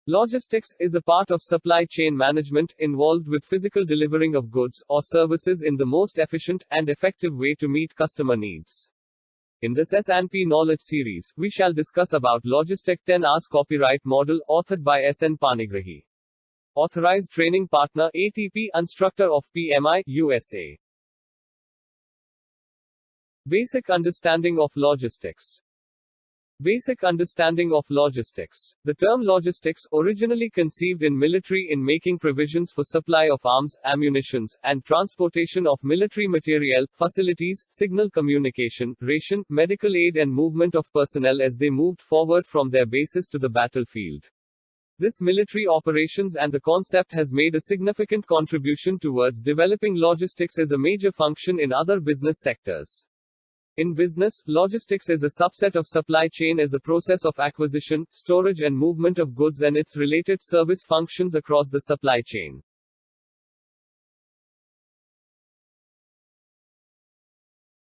Logistics is a part of supply chain management involved with physical delivering of goods or services in the most efficient and effective way to meet customer needs. In this S&P Knowledge series, we shall discuss about Logistic 10 Hours Copyright Model authored by S.N. Panigrahi. Authorized Training Partner ATP Instructor of PMI, USA. Basic Understanding of Logistics. Basic understanding of logistics. The term logistics, originally conceived in military in making provisions for supply of arms, ammunitions, and transportation of military materiel, facilities, signal communication, ration, medical aid and movement of personnel as they moved forward from their bases to the battlefield. This military operations and the concept has made a significant contribution towards developing logistics as a major function in other business sectors. In business, logistics is a subset of supply chain as a process of acquisition, storage and movement of goods and its related service functions across the supply chain.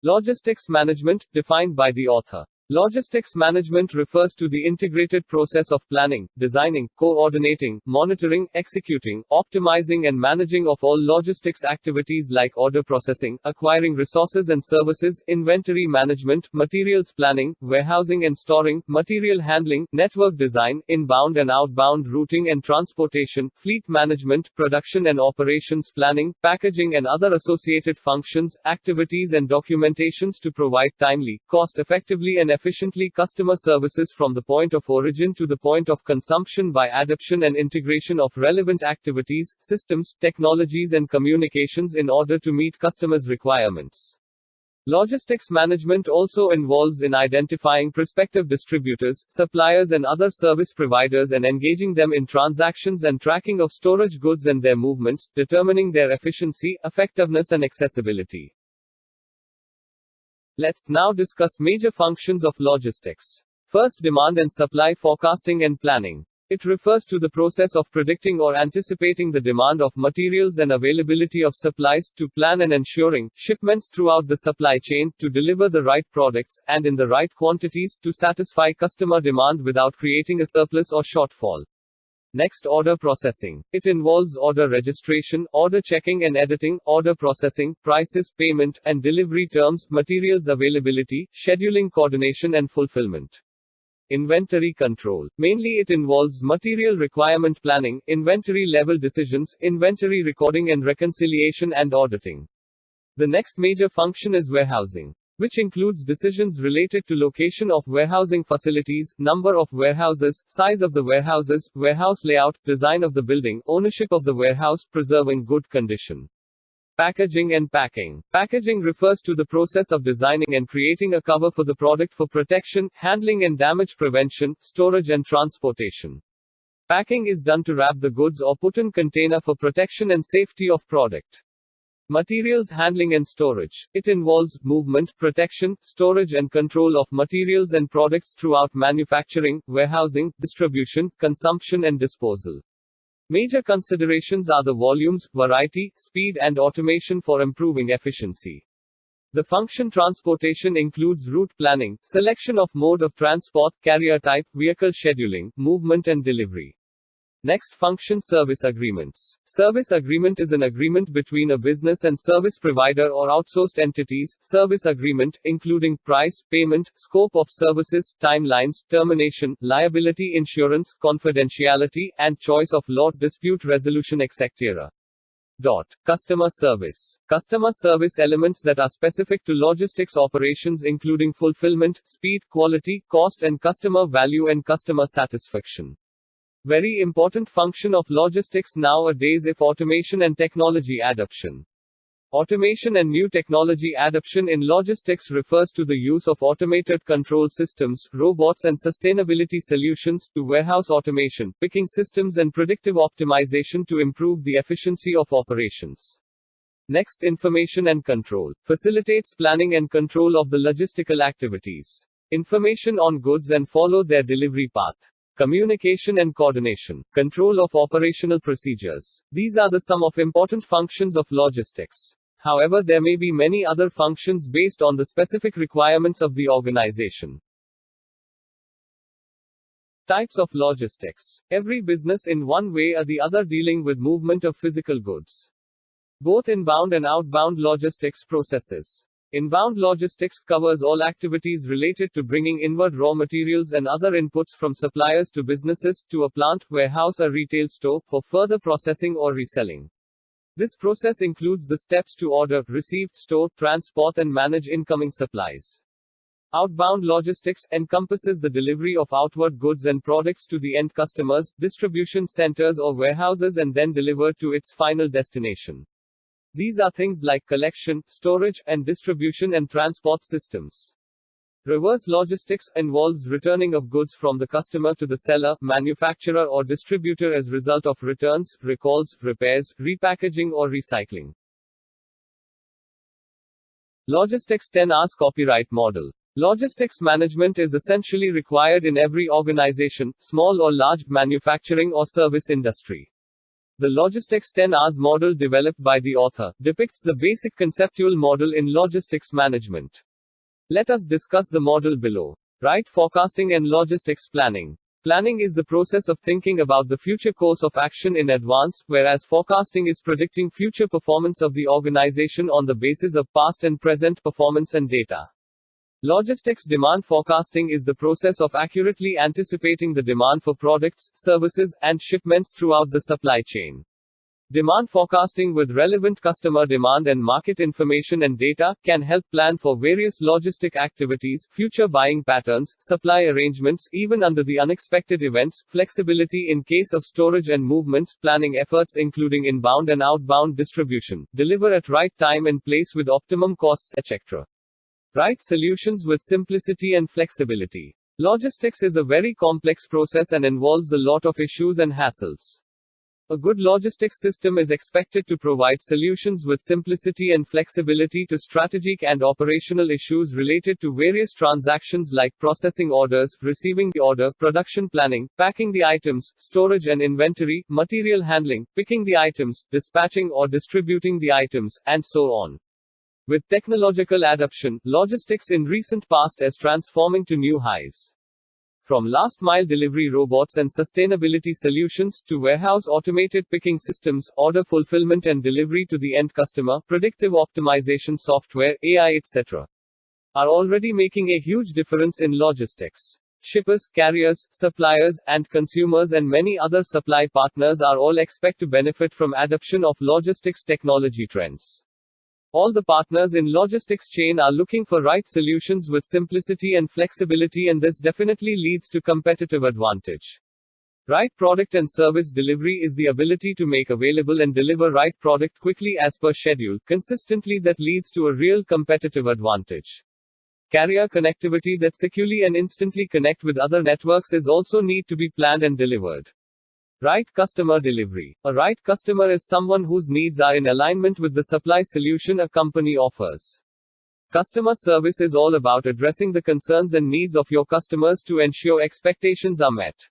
Logistics management, defined by the author. Logistics management refers to the integrated process of planning, designing, coordinating, monitoring, executing, optimizing and managing of all logistics activities like order processing, acquiring resources and services, inventory management, materials planning, warehousing and storing, material handling, network design, inbound and outbound routing and transportation, fleet management, production and operations planning, packaging and other associated functions, activities and documentations to provide timely, cost-effectively and efficiently customer services from the point of origin to the point of consumption by adoption and integration of relevant activities, systems, technologies and communications in order to meet customers' requirements. Logistics management also involves in identifying prospective distributors, suppliers and other service providers and engaging them in transactions and tracking of storage goods and their movements, determining their efficiency, effectiveness and accessibility. Let's now discuss major functions of logistics. First, demand and supply forecasting and planning. It refers to the process of predicting or anticipating the demand of materials and availability of supplies, to plan and ensuring shipments throughout the supply chain, to deliver the right products, and in the right quantities, to satisfy customer demand without creating a surplus or shortfall. Next, order processing. It involves order registration, order checking and editing, order processing, prices, payment, and delivery terms, materials availability, scheduling coordination and fulfillment. Inventory control. Mainly it involves material requirement planning, inventory level decisions, inventory recording and reconciliation and auditing. The next major function is warehousing, which includes decisions related to location of warehousing facilities, number of warehouses, size of the warehouses, warehouse layout, design of the building, ownership of the warehouse, preserving good condition. Packaging and packing. Packaging refers to the process of designing and creating a cover for the product for protection, handling and damage prevention, storage and transportation. Packing is done to wrap the goods or put in container for protection and safety of product. Materials handling and storage. It involves movement, protection, storage and control of materials and products throughout manufacturing, warehousing, distribution, consumption and disposal. Major considerations are the volumes, variety, speed and automation for improving efficiency. The function transportation includes route planning, selection of mode of transport, carrier type, vehicle scheduling, movement and delivery. Next function, service agreements. Service agreement is an agreement between a business and service provider or outsourced entities. Service agreement, including price, payment, scope of services, timelines, termination, liability insurance, confidentiality, and choice of law, dispute resolution etc. Customer service. Customer service elements that are specific to logistics operations including fulfillment, speed, quality, cost and customer value and customer satisfaction. Very important function of logistics nowadays is automation and technology adoption. Automation and new technology adoption in logistics refers to the use of automated control systems, robots and sustainability solutions, to warehouse automation, picking systems and predictive optimization to improve the efficiency of operations. Next, information and control. Facilitates planning and control of the logistical activities. Information on goods and follow their delivery path. Communication and coordination. Control of operational procedures. These are the some of important functions of logistics. However, there may be many other functions based on the specific requirements of the organization. Types of logistics. Every business in one way or the other dealing with movement of physical goods. Both inbound and outbound logistics processes. Inbound logistics covers all activities related to bringing inward raw materials and other inputs from suppliers to businesses, to a plant, warehouse or retail store, for further processing or reselling. This process includes the steps to order, receive, store, transport and manage incoming supplies. Outbound logistics encompasses the delivery of outward goods and products to the end customers, distribution centers or warehouses and then delivered to its final destination. These are things like collection, storage, and distribution and transport systems. Reverse logistics involves returning of goods from the customer to the seller, manufacturer or distributor as result of returns, recalls, repairs, repackaging or recycling. Logistics 10 Rs Copyright Model. Logistics management is essentially required in every organization, small or large, manufacturing or service industry. The Logistics 10 Rs model developed by the author depicts the basic conceptual model in logistics management. Let us discuss the model below. Right forecasting and logistics planning. Planning is the process of thinking about the future course of action in advance, whereas forecasting is predicting future performance of the organization on the basis of past and present performance and data. Logistics demand forecasting is the process of accurately anticipating the demand for products, services, and shipments throughout the supply chain. Demand forecasting with relevant customer demand and market information and data can help plan for various logistic activities, future buying patterns, supply arrangements, even under the unexpected events, flexibility in case of storage and movements, planning efforts including inbound and outbound distribution, deliver at right time and place with optimum costs, etc. Right solutions with simplicity and flexibility. Logistics is a very complex process and involves a lot of issues and hassles. A good logistics system is expected to provide solutions with simplicity and flexibility to strategic and operational issues related to various transactions like processing orders, receiving the order, production planning, packing the items, storage and inventory, material handling, picking the items, dispatching or distributing the items, and so on. With technological adoption, logistics in recent past is transforming to new highs. From last-mile delivery robots and sustainability solutions, to warehouse automated picking systems, order fulfillment and delivery to the end customer, predictive optimization software, AI etc. are already making a huge difference in logistics. Shippers, carriers, suppliers, and consumers and many other supply partners are all expect to benefit from adoption of logistics technology trends. All the partners in logistics chain are looking for right solutions with simplicity and flexibility, and this definitely leads to competitive advantage. Right product and service delivery is the ability to make available and deliver right product quickly as per schedule, consistently, that leads to a real competitive advantage. Carrier connectivity that securely and instantly connect with other networks is also need to be planned and delivered. Right customer delivery. A right customer is someone whose needs are in alignment with the supply solution a company offers. Customer service is all about addressing the concerns and needs of your customers to ensure expectations are met.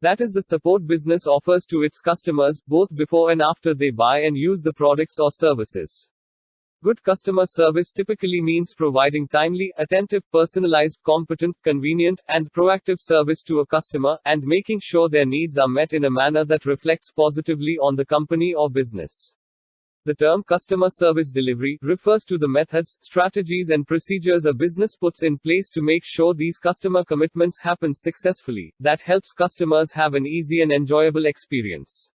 That is the support business offers to its customers, both before and after they buy and use the products or services. Good customer service typically means providing timely, attentive, personalized, competent, convenient, and proactive service to a customer, and making sure their needs are met in a manner that reflects positively on the company or business. The term customer service delivery refers to the methods, strategies, and procedures a business puts in place to make sure these customer commitments happen successfully, that helps customers have an easy and enjoyable experience.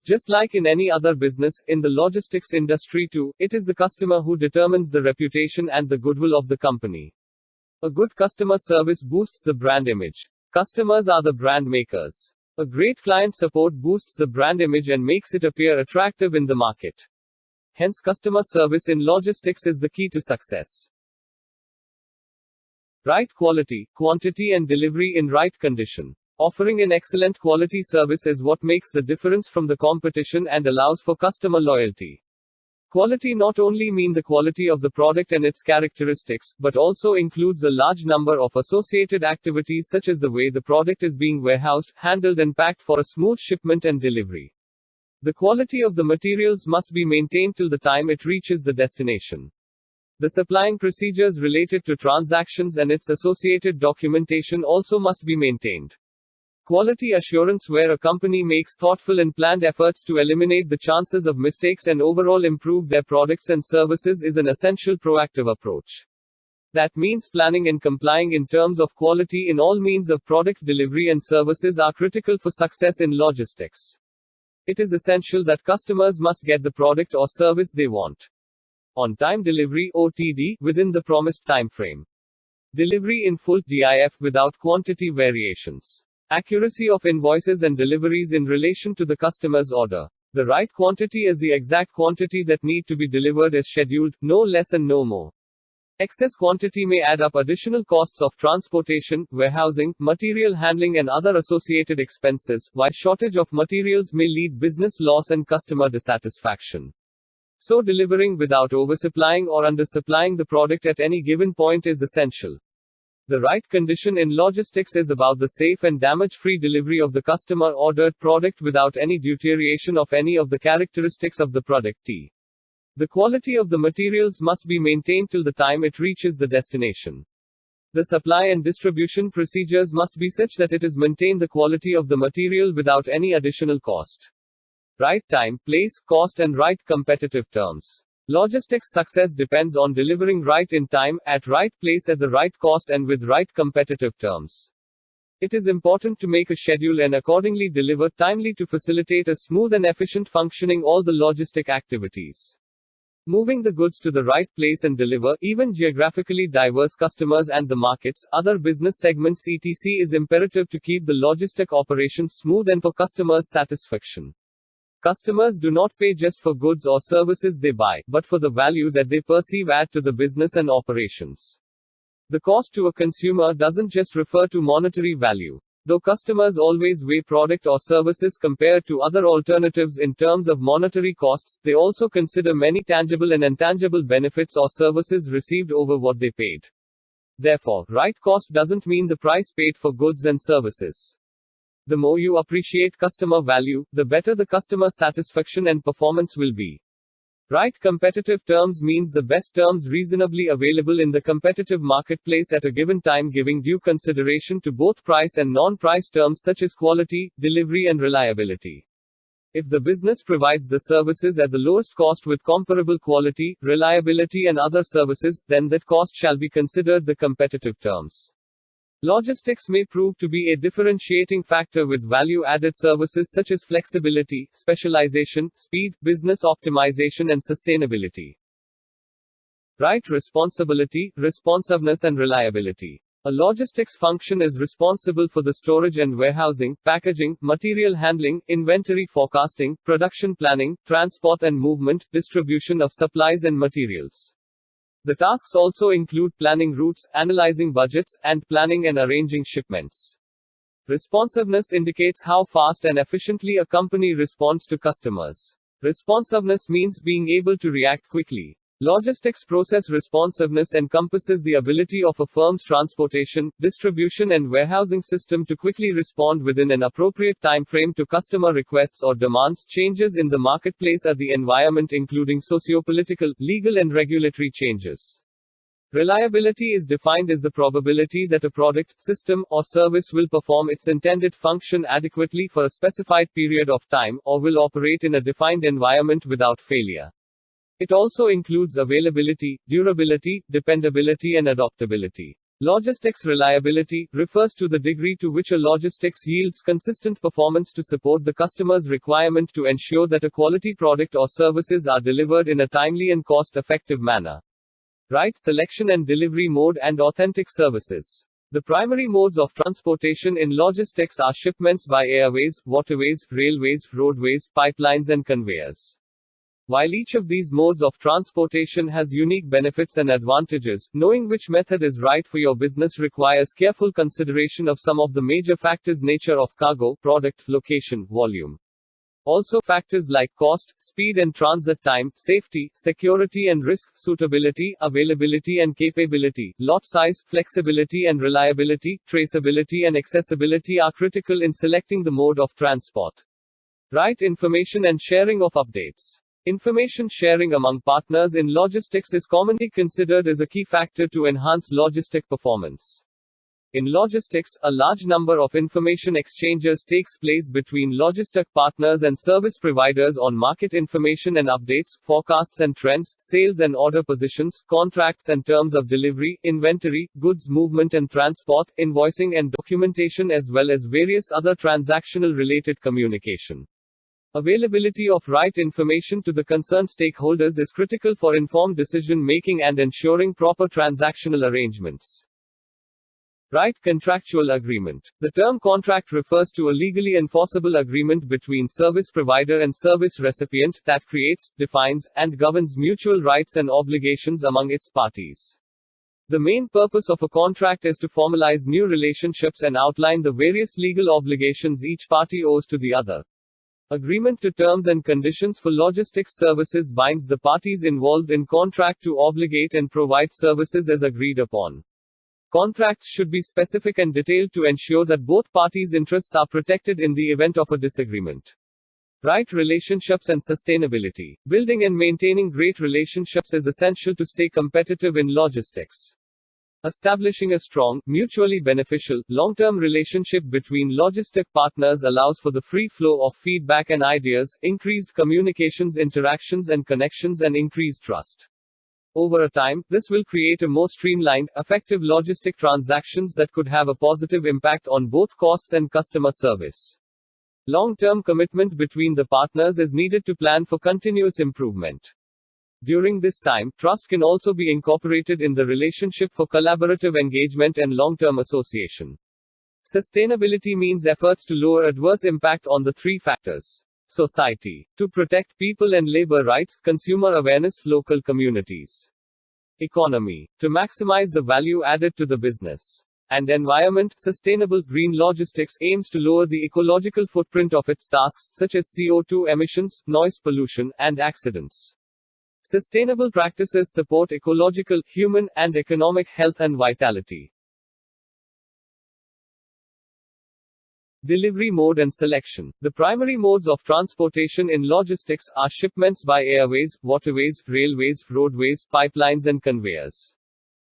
Just like in any other business, in the logistics industry too, it is the customer who determines the reputation and the goodwill of the company. A good customer service boosts the brand image. Customers are the brand makers. A great client support boosts the brand image and makes it appear attractive in the market. Hence, customer service in logistics is the key to success. Right quality, quantity, and delivery in right condition. Offering an excellent quality service is what makes the difference from the competition and allows for customer loyalty. Quality not only means the quality of the product and its characteristics, but also includes a large number of associated activities such as the way the product is being warehoused, handled, and packed for a smooth shipment and delivery. The quality of the materials must be maintained till the time it reaches the destination. The supplying procedures related to transactions and its associated documentation also must be maintained. Quality assurance, where a company makes thoughtful and planned efforts to eliminate the chances of mistakes and overall improve their products and services, is an essential proactive approach. That means planning and complying in terms of quality in all means of product delivery and services are critical for success in logistics. It is essential that customers must get the product or service they want. On-time delivery (OTD) within the promised time frame. Delivery in full (DIF) without quantity variations. Accuracy of invoices and deliveries in relation to the customer's order. The right quantity is the exact quantity that need to be delivered as scheduled, no less and no more. Excess quantity may add up additional costs of transportation, warehousing, material handling and other associated expenses, while shortage of materials may lead business loss and customer dissatisfaction. So delivering without oversupplying or undersupplying the product at any given point is essential. The right condition in logistics is about the safe and damage-free delivery of the customer-ordered product without any deterioration of any of the characteristics of the product. The quality of the materials must be maintained till the time it reaches the destination. The supply and distribution procedures must be such that it is maintained the quality of the material without any additional cost. Right time, place, cost and right competitive terms. Logistics success depends on delivering right in time, at right place at the right cost and with right competitive terms. It is important to make a schedule and accordingly deliver timely to facilitate a smooth and efficient functioning all the logistic activities. Moving the goods to the right place and deliver, even geographically diverse customers and the markets, other business segments etc. is imperative to keep the logistic operations smooth and for customers' satisfaction. Customers do not pay just for goods or services they buy, but for the value that they perceive add to the business and operations. The cost to a consumer doesn't just refer to monetary value. Though customers always weigh product or services compared to other alternatives in terms of monetary costs, they also consider many tangible and intangible benefits or services received over what they paid. Therefore, right cost doesn't mean the price paid for goods and services. The more you appreciate customer value, the better the customer satisfaction and performance will be. Right competitive terms means the best terms reasonably available in the competitive marketplace at a given time, giving due consideration to both price and non-price terms such as quality, delivery and reliability. If the business provides the services at the lowest cost with comparable quality, reliability and other services, then that cost shall be considered the competitive terms. Logistics may prove to be a differentiating factor with value-added services such as flexibility, specialization, speed, business optimization and sustainability. Right responsibility, responsiveness and reliability. A logistics function is responsible for the storage and warehousing, packaging, material handling, inventory forecasting, production planning, transport and movement, distribution of supplies and materials. The tasks also include planning routes, analyzing budgets, and planning and arranging shipments. Responsiveness indicates how fast and efficiently a company responds to customers. Responsiveness means being able to react quickly. Logistics process responsiveness encompasses the ability of a firm's transportation, distribution and warehousing system to quickly respond within an appropriate time frame to customer requests or demands, changes in the marketplace or the environment including socio-political, legal and regulatory changes. Reliability is defined as the probability that a product, system, or service will perform its intended function adequately for a specified period of time, or will operate in a defined environment without failure. It also includes availability, durability, dependability and adaptability. Logistics reliability refers to the degree to which a logistics yields consistent performance to support the customer's requirement to ensure that a quality product or services are delivered in a timely and cost-effective manner. Right selection and delivery mode and authentic services. The primary modes of transportation in logistics are shipments by airways, waterways, railways, roadways, pipelines and conveyors. While each of these modes of transportation has unique benefits and advantages, knowing which method is right for your business requires careful consideration of some of the major factors: nature of cargo, product, location, volume. Also factors like cost, speed and transit time, safety, security and risk, suitability, availability and capability, lot size, flexibility and reliability, traceability and accessibility are critical in selecting the mode of transport. Right information and sharing of updates. Information sharing among partners in logistics is commonly considered as a key factor to enhance logistic performance. In logistics, a large number of information exchanges takes place between logistic partners and service providers on market information and updates, forecasts and trends, sales and order positions, contracts and terms of delivery, inventory, goods movement and transport, invoicing and documentation, as well as various other transactional related communication. Availability of right information to the concerned stakeholders is critical for informed decision making and ensuring proper transactional arrangements. Right contractual agreement. The term contract refers to a legally enforceable agreement between service provider and service recipient that creates, defines, and governs mutual rights and obligations among its parties. The main purpose of a contract is to formalize new relationships and outline the various legal obligations each party owes to the other. Agreement to terms and conditions for logistics services binds the parties involved in contract to obligate and provide services as agreed upon. Contracts should be specific and detailed to ensure that both parties' interests are protected in the event of a disagreement. Right relationships and sustainability. Building and maintaining great relationships is essential to stay competitive in logistics. Establishing a strong, mutually beneficial, long-term relationship between logistic partners allows for the free flow of feedback and ideas, increased communications, interactions and connections, and increased trust. Over a time, this will create a more streamlined, effective logistic transactions that could have a positive impact on both costs and customer service. Long-term commitment between the partners is needed to plan for continuous improvement. During this time, trust can also be incorporated in the relationship for collaborative engagement and long-term association. Sustainability means efforts to lower adverse impact on the three factors. Society. To protect people and labor rights, consumer awareness, local communities. Economy. To maximize the value added to the business. And environment. Sustainable green logistics aims to lower the ecological footprint of its tasks, such as CO2 emissions, noise pollution, and accidents. Sustainable practices support ecological, human, and economic health and vitality. Delivery mode and selection. The primary modes of transportation in logistics are shipments by airways, waterways, railways, roadways, pipelines, and conveyors.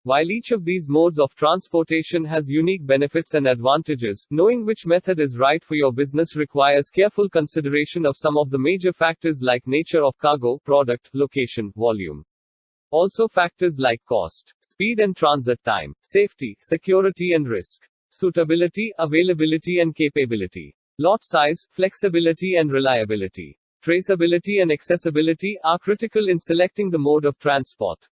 While each of these modes of transportation has unique benefits and advantages, knowing which method is right for your business requires careful consideration of some of the major factors like nature of cargo, product, location, volume. Also factors like cost, speed and transit time, safety, security and risk. Suitability, availability and capability. Lot size, flexibility and reliability. Traceability and accessibility are critical in selecting the mode of transport.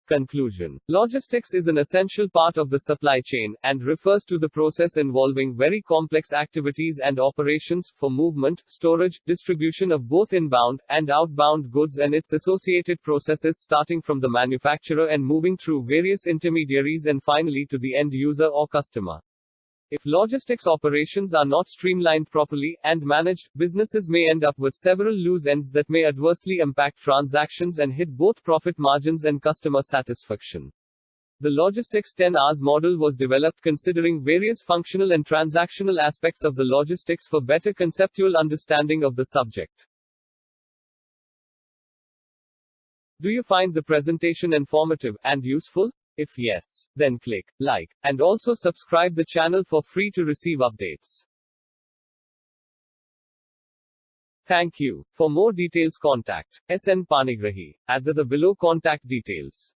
Conclusion. Logistics is an essential part of the supply chain, and refers to the process involving very complex activities and operations, for movement, storage, distribution of both inbound and outbound goods and its associated processes, starting from the manufacturer and moving through various intermediaries and finally to the end user or customer. If logistics operations are not streamlined properly and managed, businesses may end up with several loose ends that may adversely impact transactions and hit both profit margins and customer satisfaction. The Logistics 10 Hours model was developed considering various functional and transactional aspects of the logistics for better conceptual understanding of the subject. Do you find the presentation informative and useful? If yes, then click like, and also subscribe the channel for free to receive updates. Thank you. For more details contact SN Panigrahi at the below contact details.